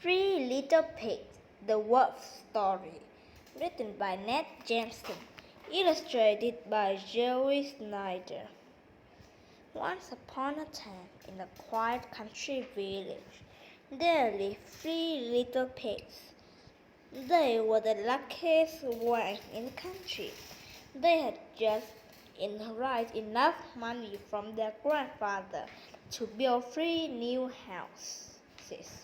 Three Little Pigs, the Wolf Story, written by Ned Jameson, illustrated by Joey Snyder. Once upon a time, in a quiet country village, there lived three little pigs. They were the luckiest ones in the country. They had just raised enough money from their grandfather to build three new houses.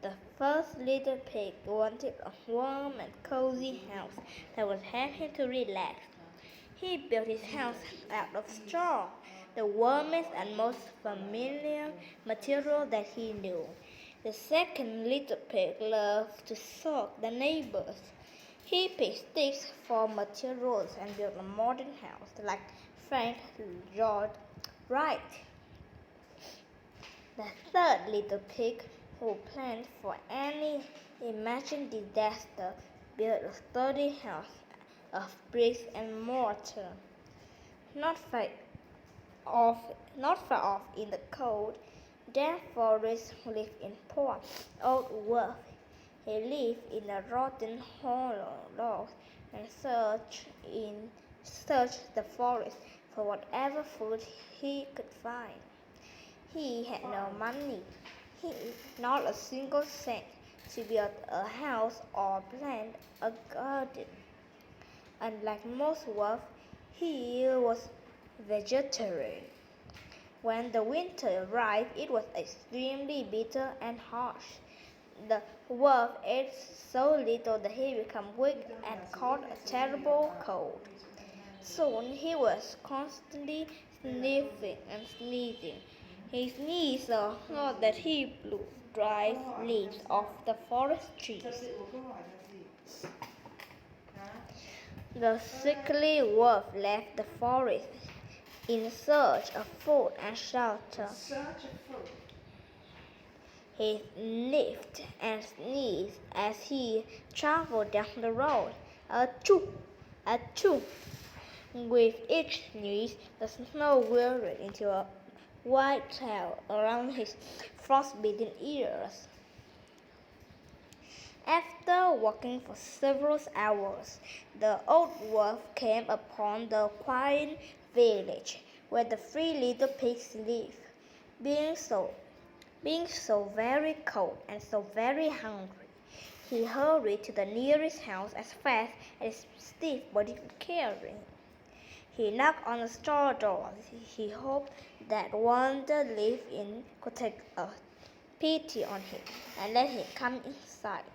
The first little pig wanted a warm and cozy house that would help him to relax. He built his house out of straw, the warmest and most familiar material that he knew. The second little pig loved to stalk the neighbors. He picked sticks for materials and built a modern house like Frank Lloyd Wright. The third little pig, who planned for any imagined disaster, built a sturdy house of bricks and mortar. Not far off in the cold, damp forest lived a poor old wolf. He lived in a rotten hollow log and searched the forest for whatever food he could find. He had no money, not a single cent, to build a house or plant a garden. Unlike most wolves, he was vegetarian. When the winter arrived, it was extremely bitter and harsh. The wolf ate so little that he became weak and caught a terrible cold. Soon he was constantly sniffing and sneezing. He sneezed so hard that he blew dry leaves off the forest trees. The sickly wolf left the forest in search of food and shelter. He sniffed and sneezed as he traveled down the road. Achoo! Achoo! With each sneeze, the snow whirled into a white cloud around his frostbitten ears. After walking for several hours, the old wolf came upon the quiet village where the three little pigs lived. Being so very cold and so very hungry, he hurried to the nearest house as fast as his stiff body could carry him. He knocked on the store door. He hoped that one that lived in could take a pity on him and let him come inside.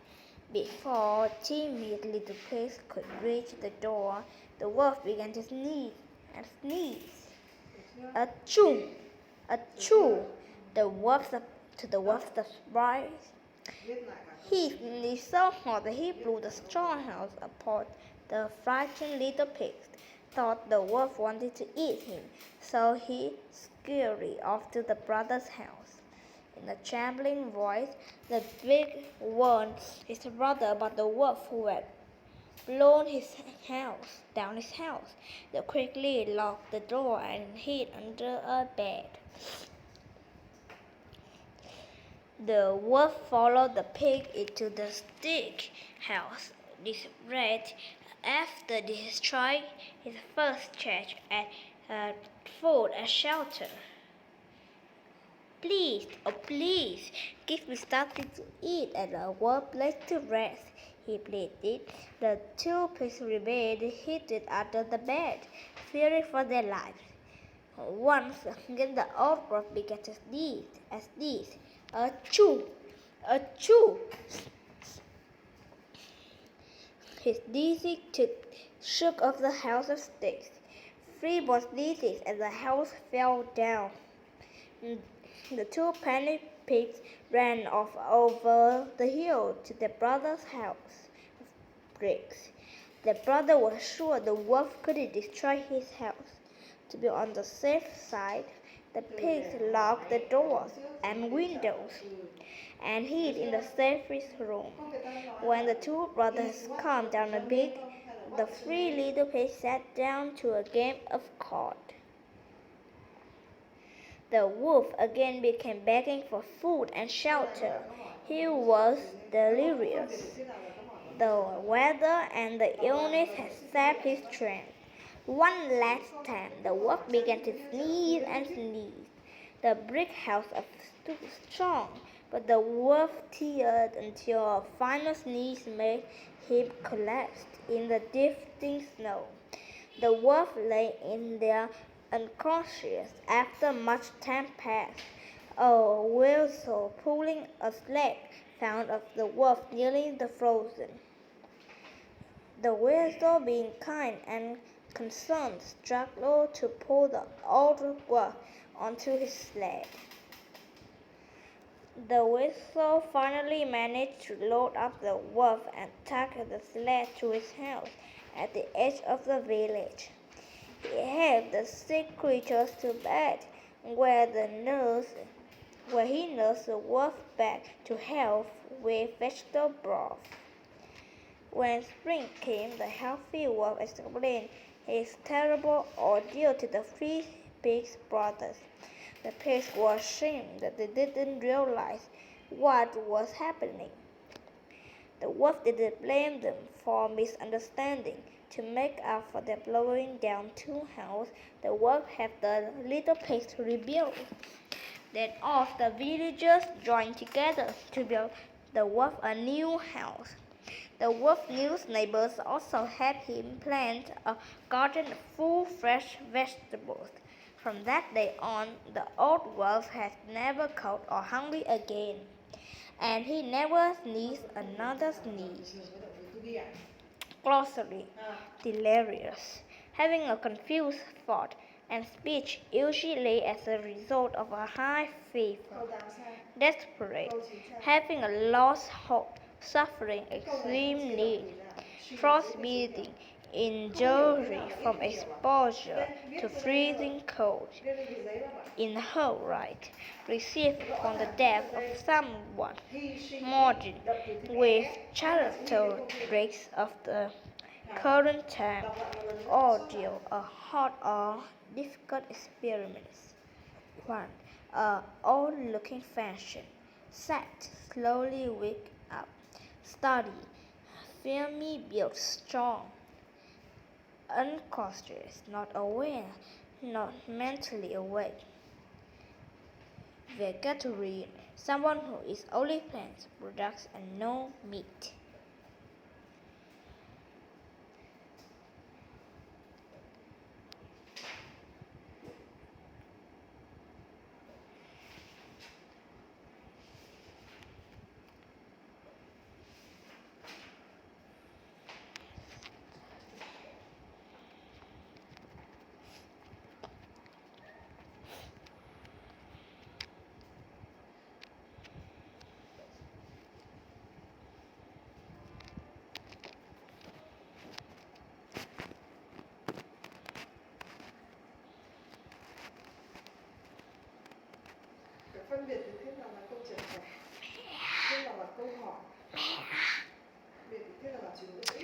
Before timid little pigs could reach the door, the wolf began to sneeze and sneeze. Achoo! Achoo! To the wolf's surprise, he sneezed so hard that he blew the straw house apart. The frightened little pigs thought the wolf wanted to eat him, so he scurried off to the brother's house. In a trembling voice, the pig warned his brother about the wolf who had blown down his house. They quickly locked the door and hid under a bed. The wolf followed the pig into the stick house, desperate after destroying his first chance at food and shelter. Please, oh please, give me something to eat and a warm place to rest, he pleaded. The two pigs remained hidden under the bed, fearing for their lives. Once again, the old wolf began to sneeze. Achoo! Achoo! His sneezing shook off the house of sticks. 3 more sneezes and the house fell down. The two panicked pigs ran off over the hill to their brother's house of bricks. Their brother was sure the wolf couldn't destroy his house. To be on the safe side, the pigs locked the doors and windows and hid in the safest room. When the two brothers calmed down a bit, the 3 little pigs sat down to a game of cards. The wolf again began begging for food and shelter. He was delirious. The weather and the illness had sapped his strength. One last time, the wolf began to sneeze and sneeze. The brick house stood strong, but the wolf teared until a final sneeze made him collapse in the drifting snow. The wolf lay in there unconscious. After much time passed, a weasel pulling a sled found the wolf nearly frozen. The weasel, being kind and concerned, struggled to pull the old wolf onto his sled. The weasel finally managed to load up the wolf and took the sled to his house at the edge of the village. He helped the sick creatures to bed, where he nursed the wolf back to health with vegetable broth. When spring came, the healthy wolf explained his terrible ordeal to the three pigs' brothers. The pigs were ashamed that they didn't realize what was happening. The wolf didn't blame them for misunderstanding. To make up for their blowing down two houses, the wolf helped the little pigs to rebuild. Then all the villagers joined together to build the wolf a new house. The wolf's new neighbors also helped him plant a garden full of fresh vegetables. From that day on, the old wolf had never cold or hungry again, and he never sneezed another sneeze. Glossary: delirious, having a confused thought and speech usually as a result of a high fever. Desperate, having a lost hope, suffering extreme need. Frostbitten, injury from exposure to freezing cold. Inherit, received from the death of someone. Modern, with characteristics of the current time. Ordeal, a hard or difficult experiment. 1. A old-looking fashion. Set, slowly wake up. Study, firmly built strong. Unconscious, not aware, not mentally awake. Vegetarian, someone who eats only plant products and no meat. Phân biệt thế nào là câu trả lời, thế nào là câu hỏi, thế nào là chủ ngữ.